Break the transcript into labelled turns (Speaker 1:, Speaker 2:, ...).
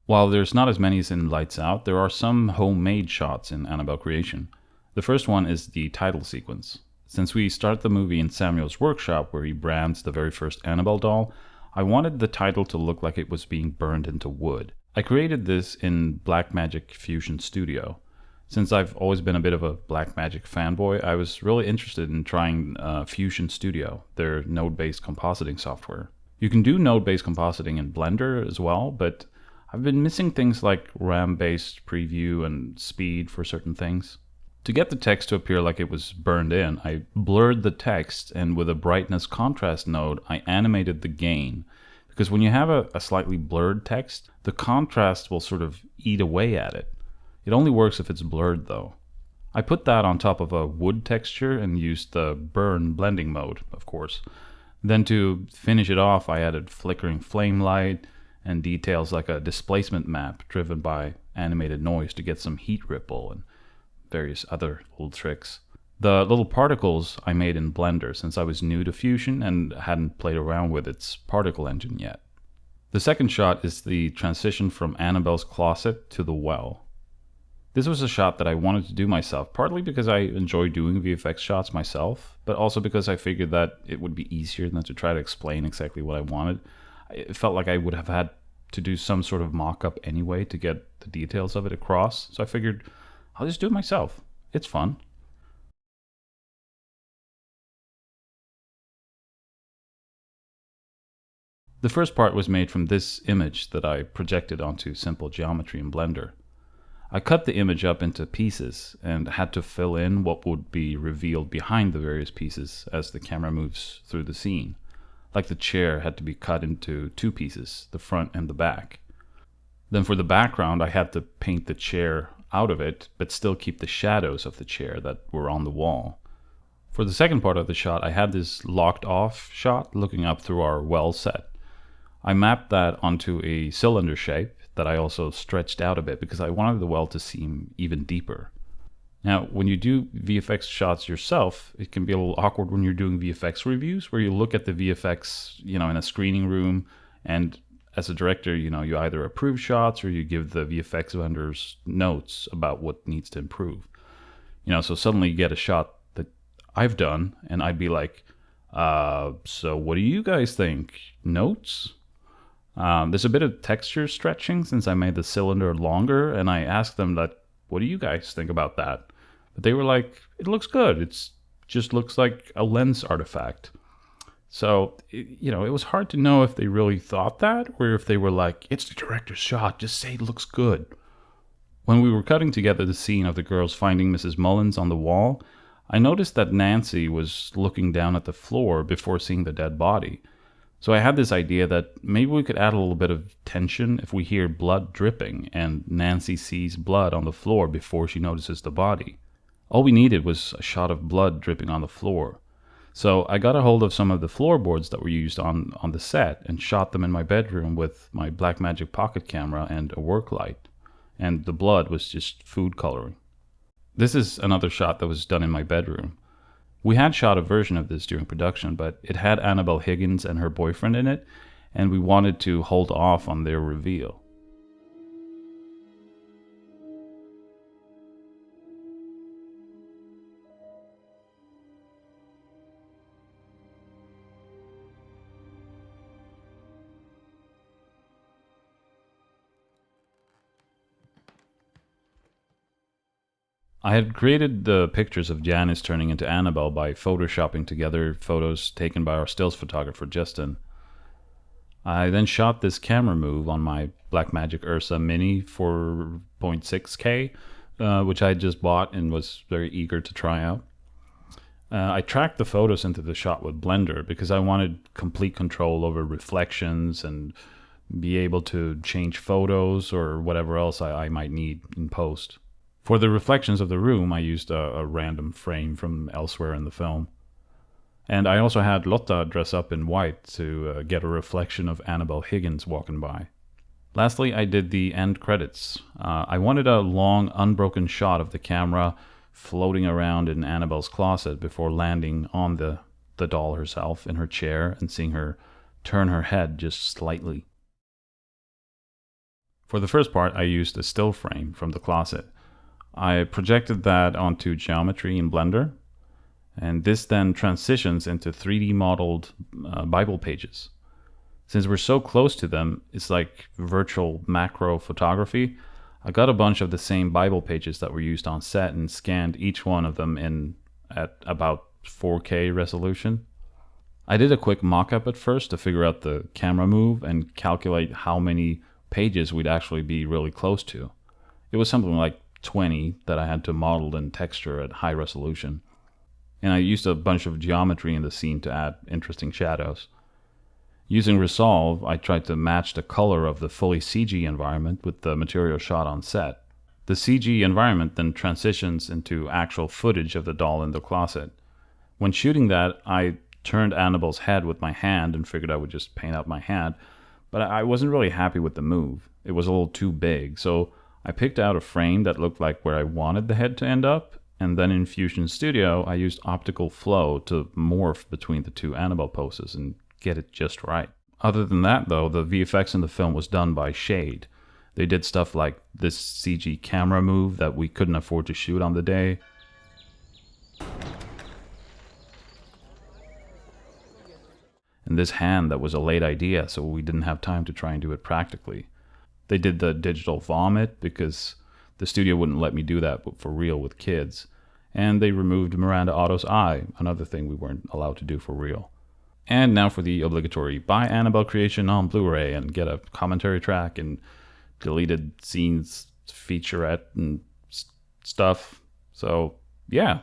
Speaker 1: While there's not as many as in Lights Out, there are some homemade shots in Annabelle Creation. The first one is the title sequence. Since we start the movie in Samuel's workshop where he brands the very first Annabelle doll, I wanted the title to look like it was being burned into wood. I created this in Blackmagic Fusion Studio. Since I've always been a bit of a Blackmagic fanboy, I was really interested in trying Fusion Studio, their node-based compositing software. You can do node-based compositing in Blender as well, but I've been missing things like RAM-based preview and speed for certain things. To get the text to appear like it was burned in, I blurred the text, and with a brightness contrast node, I animated the gain. Because when you have a slightly blurred text, the contrast will sort of eat away at it. It only works if it's blurred though. I put that on top of a wood texture and used the burn blending mode, of course. Then to finish it off, I added flickering flame light and details like a displacement map driven by animated noise to get some heat ripple and various other little tricks. The little particles I made in Blender since I was new to Fusion and hadn't played around with its particle engine yet. The second shot is the transition from Annabelle's closet to the well. This was a shot that I wanted to do myself, partly because I enjoy doing VFX shots myself, but also because I figured that it would be easier than to try to explain exactly what I wanted. It felt like I would have had to do some sort of mock-up anyway to get the details of it across, so I figured I'll just do it myself. It's fun. The first part was made from this image that I projected onto simple geometry in Blender. I cut the image up into pieces and had to fill in what would be revealed behind the various pieces as the camera moves through the scene. Like the chair had to be cut into two pieces, the front and the back. Then for the background, I had to paint the chair out of it, but still keep the shadows of the chair that were on the wall. For the second part of the shot, I had this locked off shot looking up through our well set. I mapped that onto a cylinder shape that I also stretched out a bit because I wanted the well to seem even deeper. Now, when you do VFX shots yourself, it can be a little awkward when you're doing VFX reviews where you look at the VFX, in a screening room, and as a director, you either approve shots or you give the VFX vendors notes about what needs to improve. So suddenly you get a shot that I've done and I'd be like, so what do you guys think? Notes? There's a bit of texture stretching since I made the cylinder longer, and I asked them what do you guys think about that? But they were like, it looks good. It just looks like a lens artifact. So, it was hard to know if they really thought that or if they were like, it's the director's shot, just say it looks good. When we were cutting together the scene of the girls finding Mrs. Mullins on the wall, I noticed that Nancy was looking down at the floor before seeing the dead body. So I had this idea that maybe we could add a little bit of tension if we hear blood dripping and Nancy sees blood on the floor before she notices the body. All we needed was a shot of blood dripping on the floor. So I got a hold of some of the floorboards that were used on the set and shot them in my bedroom with my Blackmagic pocket camera and a work light. And the blood was just food coloring. This is another shot that was done in my bedroom. We had shot a version of this during production, but it had Annabelle Higgins and her boyfriend in it, and we wanted to hold off on their reveal. I had created the pictures of Janice turning into Annabelle by photoshopping together photos taken by our stills photographer Justin. I then shot this camera move on my Blackmagic Ursa Mini 4.6K, which I had just bought and was very eager to try out. I tracked the photos into the shot with Blender because I wanted complete control over reflections and be able to change photos or whatever else I might need in post. For the reflections of the room, I used a random frame from elsewhere in the film. And I also had Lotta dress up in white to get a reflection of Annabelle Higgins walking by. Lastly, I did the end credits. I wanted a long, unbroken shot of the camera floating around in Annabelle's closet before landing on the doll herself in her chair and seeing her turn her head just slightly. For the first part, I used a still frame from the closet. I projected that onto geometry in Blender, and this then transitions into 3D modeled Bible pages. Since we're so close to them, it's like virtual macro photography. I got a bunch of the same Bible pages that were used on set and scanned each one of them in at about 4K resolution. I did a quick mock-up at first to figure out the camera move and calculate how many pages we'd actually be really close to. It was something like 20 that I had to model and texture at high resolution. And I used a bunch of geometry in the scene to add interesting shadows. Using Resolve, I tried to match the color of the fully CG environment with the material shot on set. The CG environment then transitions into actual footage of the doll in the closet. When shooting that, I turned Annabelle's head with my hand and figured I would just paint out my hand, but I wasn't really happy with the move. It was a little too big, so I picked out a frame that looked like where I wanted the head to end up, and then in Fusion Studio, I used optical flow to morph between the two Annabelle poses and get it just right. Other than that, though, the VFX in the film was done by Shade. They did stuff like this CG camera move that we couldn't afford to shoot on the day. And this hand that was a late idea, so we didn't have time to try and do it practically. They did the digital vomit because the studio wouldn't let me do that for real with kids. And they removed Miranda Otto's eye, another thing we weren't allowed to do for real. And now for the obligatory buy Annabelle creation on Blu-ray and get a commentary track and deleted scenes featurette and stuff. So yeah,